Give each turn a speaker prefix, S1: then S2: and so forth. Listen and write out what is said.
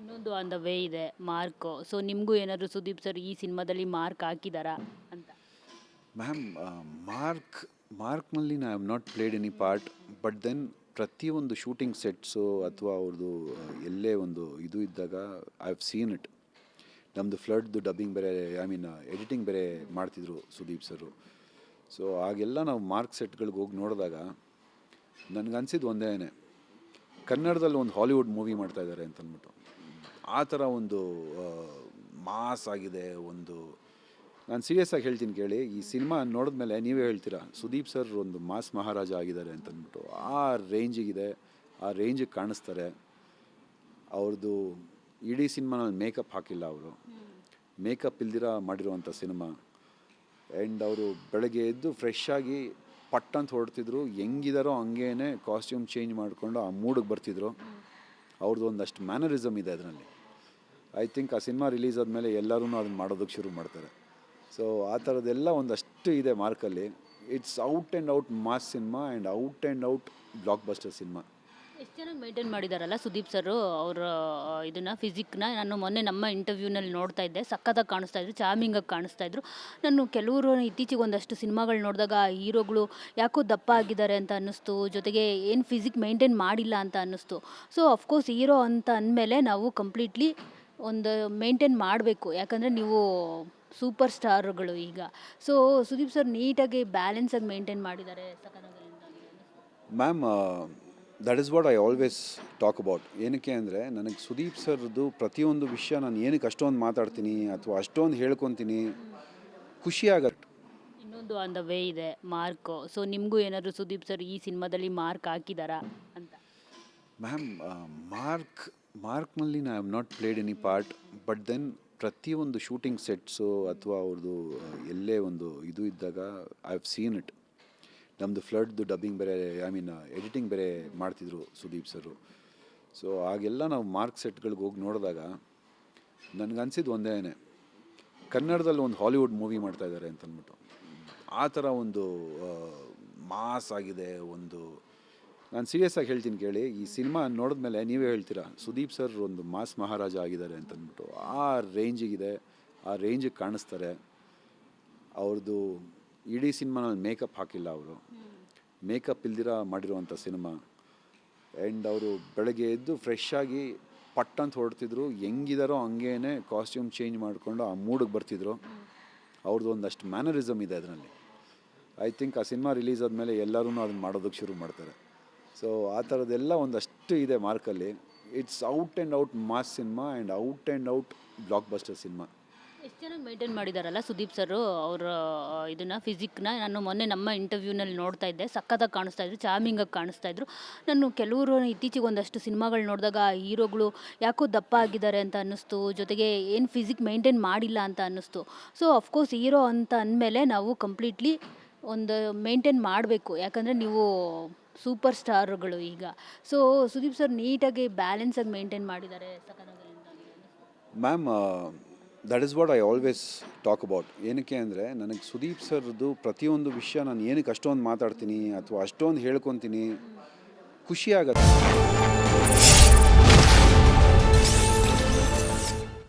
S1: ಇನ್ನೊಂದು on the way ಇದೆ Mark. So ನಿಮಗೂ ಏನಾದರೂ ಸುದೀಪ್ ಸರ್ ಈ ಸಿನಿಮಾದಲ್ಲಿ ಮಾರ್ಕ್ ಹಾಕಿದಾರಾ ಅಂತ?
S2: ಮ್ಯಾಮ್, ಮಾರ್ಕ್ನಲ್ಲಿ I have not played any part. But then ಪ್ರತಿಯೊಂದು ಶೂಟಿಂಗ್ ಸೆಟ್ಸು ಅಥವಾ ಅವ್ರದ್ದು ಎಲ್ಲೇ ಒಂದು ಇದು ಇದ್ದಾಗ ಐ ಹ್ಯಾವ್ ಸೀನ್ ಇಟ್. ನಮ್ಮದು ಫ್ಲಡ್ದು ಡಬ್ಬಿಂಗ್ ಬೇರೆ, ಐ ಮೀನ್ ಎಡಿಟಿಂಗ್ ಬೇರೆ ಮಾಡ್ತಿದ್ರು ಸುದೀಪ್ ಸರು. ಸೊ ಆಗೆಲ್ಲ ನಾವು ಮಾರ್ಕ್ ಸೆಟ್ಗಳಿಗೆ ಹೋಗಿ ನೋಡಿದಾಗ ನನಗನ್ಸಿದ್ದು ಒಂದೇ, ಕನ್ನಡದಲ್ಲಿ ಒಂದು ಹಾಲಿವುಡ್ ಮೂವಿ ಮಾಡ್ತಾಯಿದ್ದಾರೆ ಅಂತಂದ್ಬಿಟ್ಟು. ಆ ಥರ ಒಂದು ಮಾಸ್ ಆಗಿದೆ. ನಾನು ಸೀರಿಯಸ್ ಆಗಿ ಹೇಳ್ತೀನಿ ಕೇಳಿ, ಈ ಸಿನಿಮಾ ನೋಡಿದ್ಮೇಲೆ ನೀವೇ ಹೇಳ್ತೀರಾ ಸುದೀಪ್ ಸರ್ ಒಂದು ಮಾಸ್ ಮಹಾರಾಜ ಆಗಿದ್ದಾರೆ ಅಂತಂದ್ಬಿಟ್ಟು. ಆ ರೇಂಜಿಗಿದೆ, ಆ ರೇಂಜಿಗೆ ಕಾಣಿಸ್ತಾರೆ. ಅವ್ರದ್ದು ಇಡೀ ಸಿನಿಮಾನಲ್ಲಿ ಮೇಕಪ್ ಹಾಕಿಲ್ಲ, ಅವರು ಮೇಕಪ್ ಇಲ್ದಿರ ಮಾಡಿರುವಂಥ ಸಿನಿಮಾ. ಆ್ಯಂಡ್ ಅವರು ಬೆಳಗ್ಗೆ ಎದ್ದು ಫ್ರೆಶ್ ಆಗಿ ಪಟ್ಟಂತ ಹೊರಡ್ತಿದ್ರು, ಹೆಂಗಿದಾರೋ ಹಂಗೇ ಕಾಸ್ಟ್ಯೂಮ್ ಚೇಂಜ್ ಮಾಡಿಕೊಂಡು ಆ ಮೂಡಿಗೆ ಬರ್ತಿದ್ರು. ಅವ್ರದ್ದು ಒಂದಷ್ಟು ಮ್ಯಾನರಿಸಮ್ ಇದೆ ಅದರಲ್ಲಿ. ಐ ಥಿಂಕ್ ಆ ಸಿನಿಮಾ ರಿಲೀಸ್ ಆದಮೇಲೆ ಎಲ್ಲರೂ ಅದನ್ನು ಮಾಡೋದಕ್ಕೆ ಶುರು ಮಾಡ್ತಾರೆ. ಸೊ ಆ ಥರದ್ದೆಲ್ಲ ಒಂದಷ್ಟು ಇದೆ ಮಾರ್ಕಲ್ಲಿ. It's out and out mass cinema and out and out blockbuster cinema.
S1: ಎಷ್ಟು ಚೆನ್ನಾಗಿ ಮೇಂಟೈನ್ ಮಾಡಿದಾರಲ್ಲ ಸುದೀಪ್ ಸರು ಅವರ ಇದನ್ನು ಫಿಸಿಕ್ನ. ನಾನು ಮೊನ್ನೆ ನಮ್ಮ ಇಂಟರ್ವ್ಯೂನಲ್ಲಿ ನೋಡ್ತಾ ಇದ್ದೆ, ಸಕ್ಕತ್ತಾಗಿ ಕಾಣಿಸ್ತಾ ಇದ್ರು, ಚಾರ್ಮಿಂಗಾಗಿ ಕಾಣಿಸ್ತಾ ಇದ್ರು. ನಾನು ಕೆಲವರು ಇತ್ತೀಚೆಗೆ ಒಂದಷ್ಟು ಸಿನಿಮಾಗಳು ನೋಡಿದಾಗ ಹೀರೋಗಳು ಯಾಕೋ ದಪ್ಪ ಆಗಿದ್ದಾರೆ ಅಂತ ಅನ್ನಿಸ್ತು, ಜೊತೆಗೆ ಏನು ಫಿಸಿಕ್ ಮೇಂಟೈನ್ ಮಾಡಿಲ್ಲ ಅಂತ ಅನ್ನಿಸ್ತು. ಸೊ ಅಫ್ಕೋರ್ಸ್ ಹೀರೋ ಅಂತ ಅಂದಮೇಲೆ ನಾವು ಕಂಪ್ಲೀಟ್ಲಿ ಒಂದು ಮೇಂಟೈನ್ ಮಾಡಬೇಕು, ಯಾಕಂದರೆ ನೀವು ಸೂಪರ್ ಸ್ಟಾರ್ಗಳು ಈಗ. ಸೊ ಸುದೀಪ್ ಸರ್ ನೀಟಾಗಿ ಬ್ಯಾಲೆನ್ಸಾಗಿ ಮೇಂಟೈನ್ ಮಾಡಿದ್ದಾರೆ ಸಕ್ಕತ್ತಾಗಿ ಅಂತ.
S2: Ma'am, that is what I always talk about. ಏನಕ್ಕೆ ಅಂದರೆ ನನಗೆ ಸುದೀಪ್ ಸರ್ದು ಪ್ರತಿಯೊಂದು ವಿಷಯ ನಾನು ಏನಕ್ಕೆ ಅಷ್ಟೊಂದು ಮಾತಾಡ್ತೀನಿ ಅಥವಾ ಅಷ್ಟೊಂದು ಹೇಳ್ಕೊತೀನಿ, ಖುಷಿಯಾಗತ್ತೆ.
S1: ಇನ್ನೊಂದು ಆನ್ ದ ವೇ ಇದೆ ಮಾರ್ಕ್. ಸೊ ನಿಮಗೂ ಏನಾದರೂ ಸುದೀಪ್ ಸರ್ ಈ ಸಿನಿಮಾದಲ್ಲಿ ಮಾರ್ಕ್ ಹಾಕಿದಾರಾ ಅಂತ?
S2: ಮ್ಯಾಮ್, ಮಾರ್ಕ್ನಲ್ಲಿ I have not played any part. But then ಪ್ರತಿಯೊಂದು ಶೂಟಿಂಗ್ ಸೆಟ್ಸು ಅಥವಾ ಅವ್ರದ್ದು ಎಲ್ಲೇ ಒಂದು ಇದು ಇದ್ದಾಗ ಐ ಹ್ಯಾವ್ ಸೀನ್ ಇಟ್. ನಮ್ಮದು ಫ್ಲಡ್ದು ಡಬ್ಬಿಂಗ್ ಬೇರೆ, ಐ ಮೀನ್ ಎಡಿಟಿಂಗ್ ಬೇರೆ ಮಾಡ್ತಿದ್ರು ಸುದೀಪ್ ಸರು. ಸೊ ಆಗೆಲ್ಲ ನಾವು ಮಾರ್ಕ್ ಸೆಟ್ಗಳಿಗೆ ಹೋಗಿ ನೋಡಿದಾಗ ನನಗನ್ಸಿದ್ದು ಒಂದೇ, ಕನ್ನಡದಲ್ಲಿ ಒಂದು ಹಾಲಿವುಡ್ ಮೂವಿ ಮಾಡ್ತಾಯಿದ್ದಾರೆ ಅಂತಂದ್ಬಿಟ್ಟು. ಆ ಥರ ಒಂದು ಮಾಸ್ ಆಗಿದೆ. ನಾನು ಸೀರಿಯಸ್ ಆಗಿ ಹೇಳ್ತೀನಿ ಕೇಳಿ, ಈ ಸಿನಿಮಾ ನೋಡಿದ್ಮೇಲೆ ನೀವೇ ಹೇಳ್ತೀರಾ ಸುದೀಪ್ ಸರ್ ಒಂದು ಮಾಸ್ ಮಹಾರಾಜ ಆಗಿದ್ದಾರೆ ಅಂತಂದ್ಬಿಟ್ಟು. ಆ ರೇಂಜಿಗಿದೆ, ಆ ರೇಂಜಿಗೆ ಕಾಣಿಸ್ತಾರೆ. ಅವ್ರದ್ದು ಇಡೀ ಸಿನಿಮಾನಲ್ಲಿ ಮೇಕಪ್ ಹಾಕಿಲ್ಲ, ಅವರು ಮೇಕಪ್ ಇಲ್ದಿರ ಮಾಡಿರುವಂಥ ಸಿನಿಮಾ. ಆ್ಯಂಡ್ ಅವರು ಬೆಳಗ್ಗೆ ಎದ್ದು ಫ್ರೆಶ್ ಆಗಿ ಪಟ್ಟಂತ ಹೊರಡ್ತಿದ್ರು, ಹೆಂಗಿದಾರೋ ಹಂಗೇ ಕಾಸ್ಟ್ಯೂಮ್ ಚೇಂಜ್ ಮಾಡಿಕೊಂಡು ಆ ಮೂಡಿಗೆ ಬರ್ತಿದ್ರು. ಅವ್ರದ್ದು ಒಂದಷ್ಟು ಮ್ಯಾನರಿಸಮ್ ಇದೆ ಅದರಲ್ಲಿ. ಐ ಥಿಂಕ್ ಆ ಸಿನಿಮಾ ರಿಲೀಸ್ ಆದಮೇಲೆ ಎಲ್ಲರೂ ಅದನ್ನು ಮಾಡೋದಕ್ಕೆ ಶುರು ಮಾಡ್ತಾರೆ. ಸೊ ಆ ಥರದ್ದೆಲ್ಲ ಒಂದಷ್ಟು ಇದೆ ಮಾರ್ಕಲ್ಲಿ. It's out and out mass cinema and out and out blockbuster cinema.
S1: ಎಷ್ಟು ಚೆನ್ನಾಗಿ ಮೇಂಟೈನ್ ಮಾಡಿದಾರಲ್ಲ ಸುದೀಪ್ ಸರು ಅವರ ಇದನ್ನು ಫಿಸಿಕ್ನ. ನಾನು ಮೊನ್ನೆ ನಮ್ಮ ಇಂಟರ್ವ್ಯೂನಲ್ಲಿ ನೋಡ್ತಾ ಇದ್ದೆ, ಸಕ್ಕತ್ತಾಗಿ ಕಾಣಿಸ್ತಾ ಇದ್ರು, ಚಾರ್ಮಿಂಗಾಗಿ ಕಾಣಿಸ್ತಾ ಇದ್ರು. ನಾನು ಕೆಲವರು ಇತ್ತೀಚೆಗೆ ಒಂದಷ್ಟು ಸಿನಿಮಾಗಳು ನೋಡಿದಾಗ ಹೀರೋಗಳು ಯಾಕೋ ದಪ್ಪ ಆಗಿದ್ದಾರೆ ಅಂತ ಅನ್ನಿಸ್ತು, ಜೊತೆಗೆ ಏನು ಫಿಸಿಕ್ ಮೇಂಟೈನ್ ಮಾಡಿಲ್ಲ ಅಂತ ಅನ್ನಿಸ್ತು. ಸೊ ಅಫ್ಕೋರ್ಸ್ ಹೀರೋ ಅಂತ ಅಂದಮೇಲೆ ನಾವು ಕಂಪ್ಲೀಟ್ಲಿ ಒಂದು ಮೇಂಟೈನ್ ಮಾಡಬೇಕು, ಯಾಕಂದರೆ ನೀವು ಸೂಪರ್ ಸ್ಟಾರ್ಗಳು ಈಗ. ಸೊ ಸುದೀಪ್ ಸರ್ ನೀಟಾಗಿ ಬ್ಯಾಲೆನ್ಸಾಗಿ ಮೇಂಟೈನ್ ಮಾಡಿದ್ದಾರೆ ಸಕ್ಕತ್ತಾಗಿ ಅಂತ.
S2: Ma'am, that is what I always talk about. ಏನಕ್ಕೆ ಅಂದರೆ ನನಗೆ ಸುದೀಪ್ ಸರ್ದು ಪ್ರತಿಯೊಂದು ವಿಷಯ ನಾನು ಏನಕ್ಕೆ ಅಷ್ಟೊಂದು ಮಾತಾಡ್ತೀನಿ ಅಥವಾ ಅಷ್ಟೊಂದು ಹೇಳ್ಕೊತೀನಿ, ಖುಷಿಯಾಗತ್ತೆ.